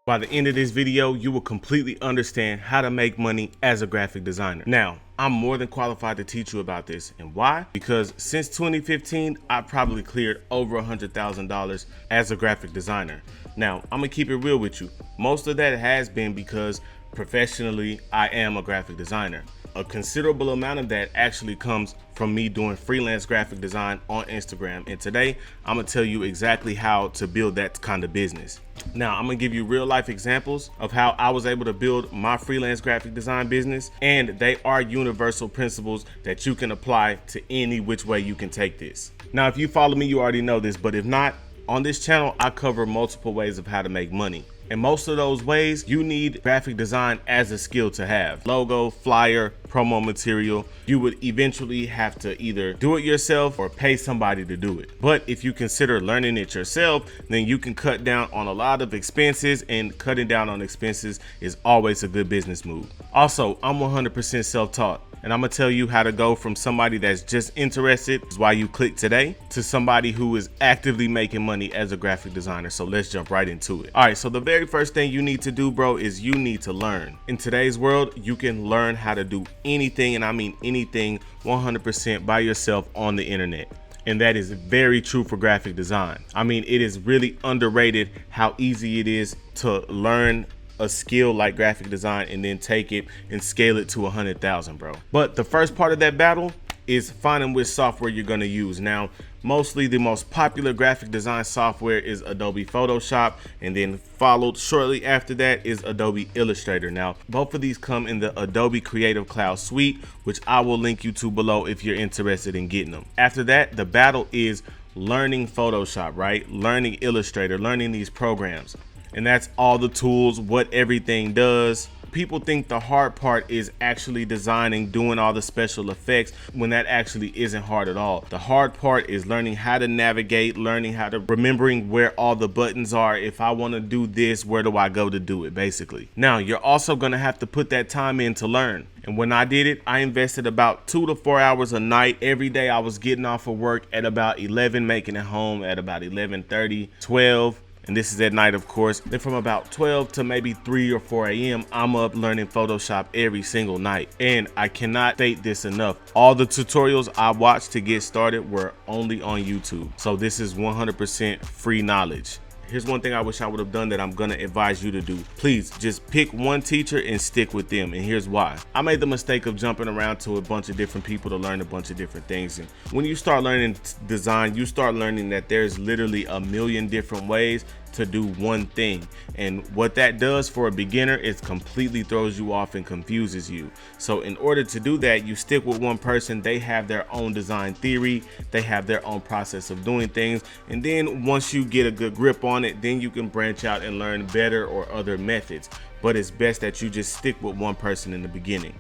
By the end of this video, you will completely understand how to make money as a graphic designer. Now, I'm more than qualified to teach you about this. And why? Because since 2015, I probably cleared over $100,000 as a graphic designer. Now, I'm gonna keep it real with you. Most of that has been because professionally, I am a graphic designer. A considerable amount of that actually comes from me doing freelance graphic design on Instagram. And today, I'm gonna tell you exactly how to build that kind of business. Now, I'm gonna give you real life examples of how I was able to build my freelance graphic design business, and they are universal principles that you can apply to any which way you can take this. Now, if you follow me, you already know this, but if not, on this channel, I cover multiple ways of how to make money. And most of those ways, you need graphic design as a skill to have. Logo, flyer, promo material. You would eventually have to either do it yourself or pay somebody to do it. But if you consider learning it yourself, then you can cut down on a lot of expenses, and cutting down on expenses is always a good business move. Also, I'm 100% self-taught. And I'm gonna tell you how to go from somebody that's just interested, is why you clicked today, to somebody who is actively making money as a graphic designer. So let's jump right into it. All right, so the very first thing you need to do, bro, is you need to learn. In today's world, you can learn how to do anything, and I mean anything, 100% by yourself on the internet. And that is very true for graphic design. I mean, it is really underrated how easy it is to learn a skill like graphic design and then take it and scale it to 100,000, bro. But the first part of that battle is finding which software you're gonna use. Now, mostly the most popular graphic design software is Adobe Photoshop, and then followed shortly after that is Adobe Illustrator. Now, both of these come in the Adobe Creative Cloud Suite, which I will link you to below if you're interested in getting them. After that, the battle is learning Photoshop, right? Learning Illustrator, learning these programs. And that's all the tools, what everything does. People think the hard part is actually designing, doing all the special effects, when that actually isn't hard at all. The hard part is learning how to navigate, remembering where all the buttons are. If I want to do this, where do I go to do it, basically. Now, you're also going to have to put that time in to learn. And when I did it, I invested about 2 to 4 hours a night. Every day I was getting off of work at about 11, making it home at about 11:30, 12. And this is at night, of course. Then from about 12 to maybe 3 or 4 a.m., I'm up learning Photoshop every single night. And I cannot state this enough. All the tutorials I watched to get started were only on YouTube. So this is 100% free knowledge. Here's one thing I wish I would have done that I'm gonna advise you to do. Please just pick one teacher and stick with them. And here's why. I made the mistake of jumping around to a bunch of different people to learn a bunch of different things. And when you start learning design, you start learning that there's literally a million different ways to do one thing. And what that does for a beginner is completely throws you off and confuses you. So in order to do that, you stick with one person. They have their own design theory, they have their own process of doing things, and then once you get a good grip on it, then you can branch out and learn better or other methods. But it's best that you just stick with one person in the beginning.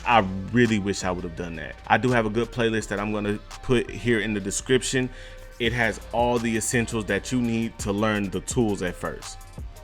I really wish I would have done that. I do have a good playlist that I'm going to put here in the description. It has all the essentials that you need to learn the tools at first.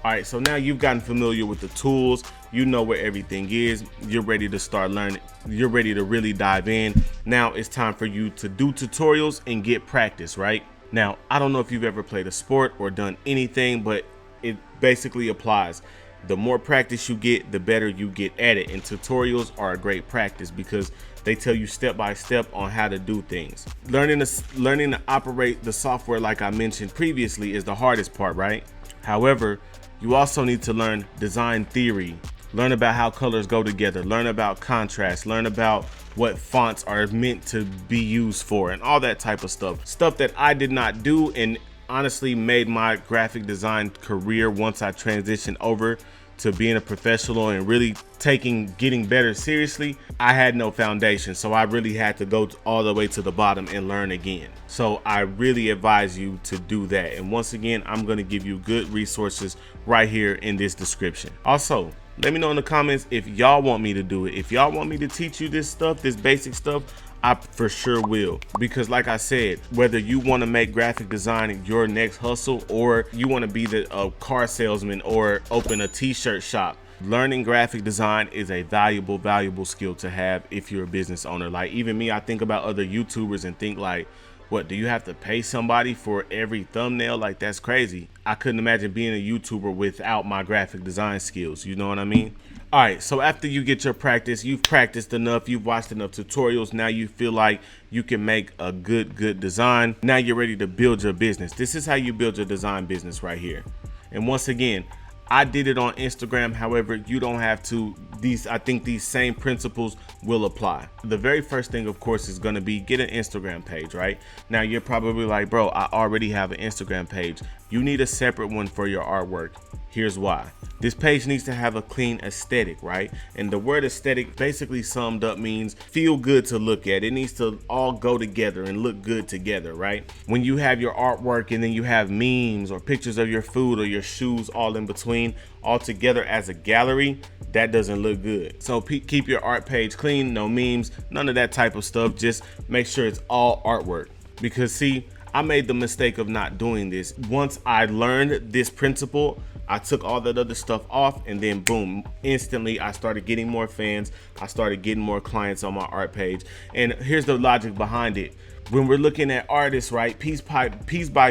All right, so now you've gotten familiar with the tools, you know where everything is, you're ready to start learning, you're ready to really dive in. Now it's time for you to do tutorials and get practice, right? Now, I don't know if you've ever played a sport or done anything, but it basically applies. The more practice you get, the better you get at it. And tutorials are a great practice because they tell you step by step on how to do things. Learning to operate the software, like I mentioned previously, is the hardest part, right? However, you also need to learn design theory, learn about how colors go together, learn about contrast, learn about what fonts are meant to be used for, and all that type of stuff. Stuff that I did not do, and honestly made my graphic design career once I transitioned over to being a professional and really getting better seriously. I had no foundation, so I really had to go all the way to the bottom and learn again. So I really advise you to do that. And once again, I'm going to give you good resources right here in this description. Also, let me know in the comments if y'all want me to do it. If y'all want me to teach you this stuff, this basic stuff, I for sure will. Because like I said, whether you want to make graphic design your next hustle, or you want to be a car salesman or open a t-shirt shop, learning graphic design is a valuable skill to have if you're a business owner. Like even me, I think about other YouTubers and think like, what, do you have to pay somebody for every thumbnail? Like, that's crazy. I couldn't imagine being a YouTuber without my graphic design skills. You know what I mean? All right, so after you get your practice, you've practiced enough, you've watched enough tutorials, now you feel like you can make a good design. Now you're ready to build your business. This is how you build your design business right here. And once again, I did it on Instagram. However, you don't have to. I think these same principles will apply. The very first thing, of course, is going to be get an Instagram page, right? Now you're probably like, bro, I already have an Instagram page. You need a separate one for your artwork. Here's why. This page needs to have a clean aesthetic, right? And the word aesthetic basically summed up means feel good to look at. It needs to all go together and look good together, right? When you have your artwork and then you have memes or pictures of your food or your shoes all in between, all together as a gallery, that doesn't look good. So keep your art page clean, no memes, none of that type of stuff. Just make sure it's all artwork. Because see, I made the mistake of not doing this. Once I learned this principle, I took all that other stuff off, and then boom, instantly I started getting more fans. I started getting more clients on my art page. And here's the logic behind it. When we're looking at artists, right, piece by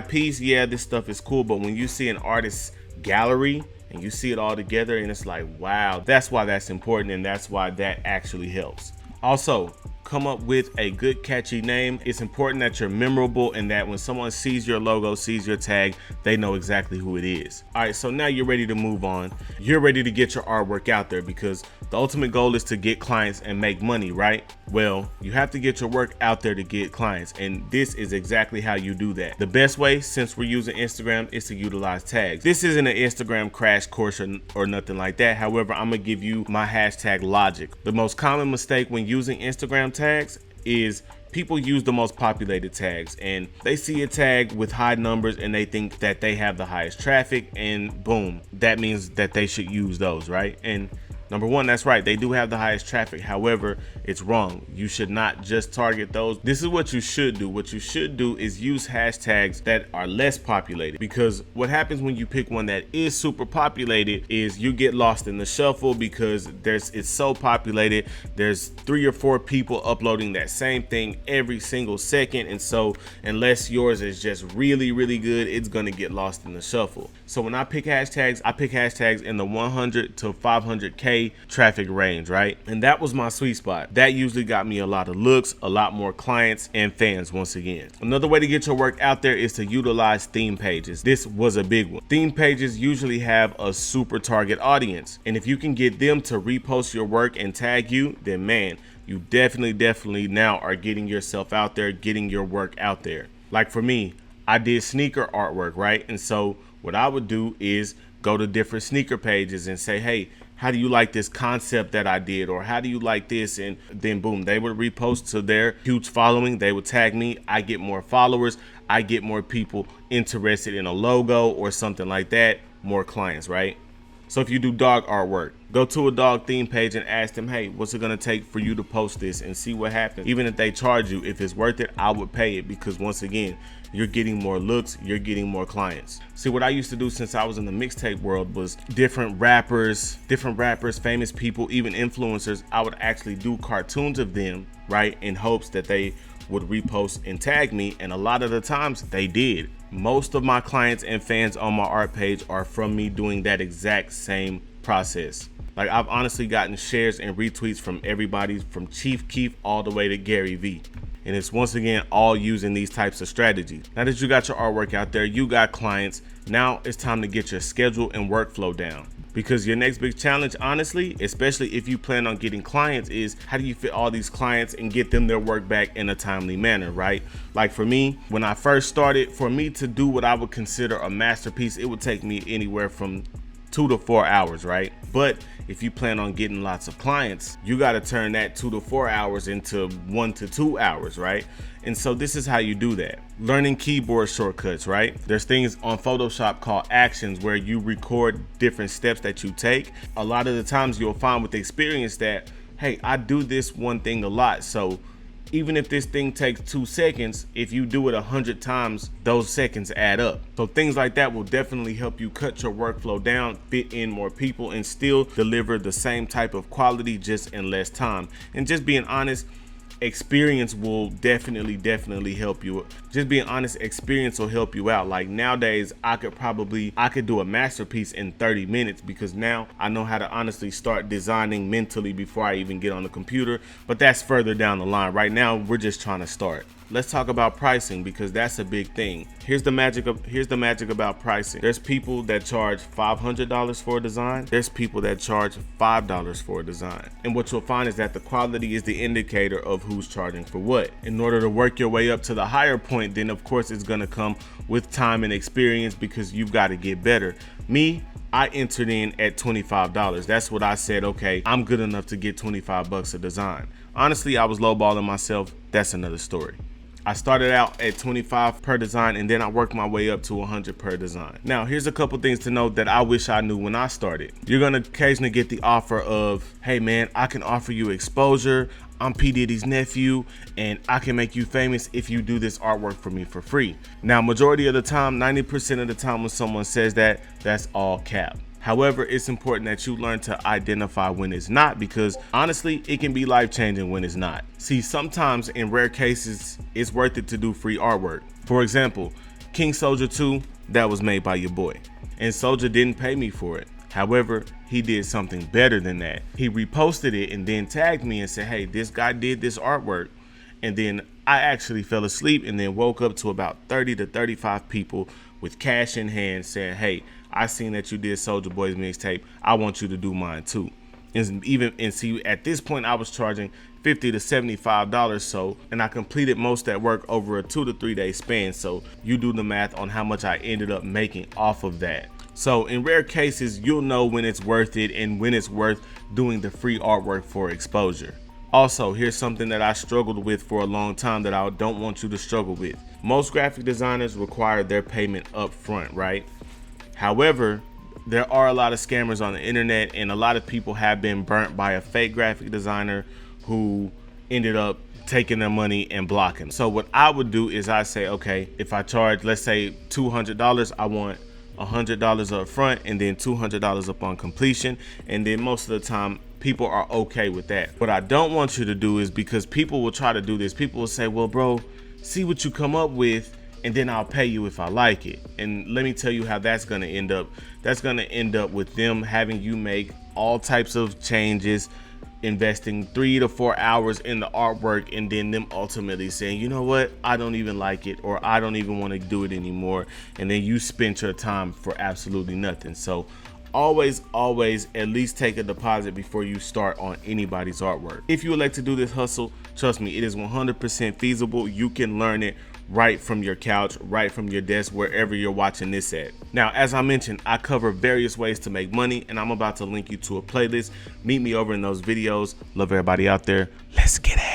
piece, yeah, this stuff is cool. But when you see an artist's gallery and you see it all together, and it's like, wow, that's why that's important, and that's why that actually helps. Also, come up with a good catchy name. It's important that you're memorable and that when someone sees your logo, sees your tag, they know exactly who it is. All right, so now you're ready to move on. You're ready to get your artwork out there because the ultimate goal is to get clients and make money, right? Well, you have to get your work out there to get clients, and this is exactly how you do that. The best way, since we're using Instagram, is to utilize tags. This isn't an Instagram crash course or nothing like that. However, I'm gonna give you my hashtag logic. The most common mistake when using Instagram tags is people use the most populated tags, and they see a tag with high numbers and they think that they have the highest traffic, and boom, that means that they should use those, right? And number one, that's right, they do have the highest traffic. However, it's wrong. You should not just target those. This is what you should do. What you should do is use hashtags that are less populated, because what happens when you pick one that is super populated is you get lost in the shuffle because it's so populated. There's 3 or 4 people uploading that same thing every single second, and so unless yours is just really good, it's gonna get lost in the shuffle. So when I pick hashtags in the 100 to 500k traffic range, right? And that was my sweet spot. That usually got me a lot of looks, a lot more clients and fans once again. Another way to get your work out there is to utilize theme pages. This was a big one. Theme pages usually have a super target audience, and if you can get them to repost your work and tag you, then man, you definitely now are getting yourself out there, getting your work out there. Like for me, I did sneaker artwork, right? And so what I would do is go to different sneaker pages and say, hey, how do you like this concept that I did? Or how do you like this? And then boom, they would repost to their huge following. They would tag me. I get more followers. I get more people interested in a logo or something like that. More clients, right? So if you do dog artwork, go to a dog theme page and ask them, hey, what's it gonna take for you to post this, and see what happens. Even if they charge you, if it's worth it, I would pay it, because once again, you're getting more looks, you're getting more clients. See, what I used to do since I was in the mixtape world was different rappers, famous people, even influencers, I would actually do cartoons of them, right, in hopes that they would repost and tag me, and a lot of the times they did. Most of my clients and fans on my art page are from me doing that exact same process. Like, I've honestly gotten shares and retweets from everybody from Chief Keef all the way to Gary Vee. And it's once again all using these types of strategies. Now that you got your artwork out there, you got clients, now it's time to get your schedule and workflow down. Because your next big challenge, honestly, especially if you plan on getting clients, is how do you fit all these clients and get them their work back in a timely manner, right? Like for me, when I first started, for me to do what I would consider a masterpiece, it would take me anywhere from 2 to 4 hours, right? But if you plan on getting lots of clients, you got to turn that 2 to 4 hours into 1 to 2 hours, right? And so this is how you do that. Learning keyboard shortcuts, right? There's things on Photoshop called actions where you record different steps that you take. A lot of the times you'll find with experience that, hey, I do this one thing a lot. So even if this thing takes 2 seconds, if you do it 100 times, those seconds add up. So things like that will definitely help you cut your workflow down, fit in more people, and still deliver the same type of quality just in less time. And just being honest, experience will definitely help you. Just being honest, experience will help you out. Like nowadays, I could do a masterpiece in 30 minutes because now I know how to honestly start designing mentally before I even get on the computer. But that's further down the line. Right now, we're just trying to start. Let's talk about pricing because that's a big thing. Here's the magic about pricing. There's people that charge $500 for a design. There's people that charge $5 for a design. And what you'll find is that the quality is the indicator of who's charging for what. In order to work your way up to the higher point, then of course it's gonna come with time and experience because you've got to get better. Me, I entered in at $25. That's what I said, okay, I'm good enough to get 25 bucks a design. Honestly, I was lowballing myself. That's another story. I started out at 25 per design and then I worked my way up to 100 per design. Now, here's a couple things to note that I wish I knew when I started. You're gonna occasionally get the offer of, hey man, I can offer you exposure. I'm P. Diddy's nephew and I can make you famous if you do this artwork for me for free. Now, majority of the time, 90% of the time when someone says that, that's all cap. However, it's important that you learn to identify when it's not because honestly, it can be life-changing when it's not. See, sometimes in rare cases, it's worth it to do free artwork. For example, King Soldier 2, that was made by your boy. And Soldier didn't pay me for it. However, he did something better than that. He reposted it and then tagged me and said, hey, this guy did this artwork. And then I actually fell asleep and then woke up to about 30 to 35 people with cash in hand saying, hey, I seen that you did Soulja Boy's mixtape. I want you to do mine too. And see, at this point, I was charging $50 to $75 so, and I completed most of that work over a 2 to 3 day span. So you do the math on how much I ended up making off of that. So in rare cases, you'll know when it's worth it and when it's worth doing the free artwork for exposure. Also, here's something that I struggled with for a long time that I don't want you to struggle with. Most graphic designers require their payment up front, right? However, there are a lot of scammers on the internet and a lot of people have been burnt by a fake graphic designer who ended up taking their money and blocking. So what I would do is I say, okay, if I charge, let's say $200, I want $100 up front and then $200 upon completion. And then most of the time, people are okay with that. What I don't want you to do is, because people will try to do this, people will say, well, bro, see what you come up with and then I'll pay you if I like it. And let me tell you how that's gonna end up. That's gonna end up with them having you make all types of changes, investing 3 to 4 hours in the artwork, and then them ultimately saying, you know what, I don't even like it, or I don't even want to do it anymore. And then you spent your time for absolutely nothing. So always at least take a deposit before you start on anybody's artwork. If you would like to do this hustle, trust me, it is 100% feasible. You can learn it right from your couch, right from your desk, wherever you're watching this at. Now, as I mentioned, I cover various ways to make money, and I'm about to link you to a playlist. Meet me over in those videos. Love everybody out there. Let's get it.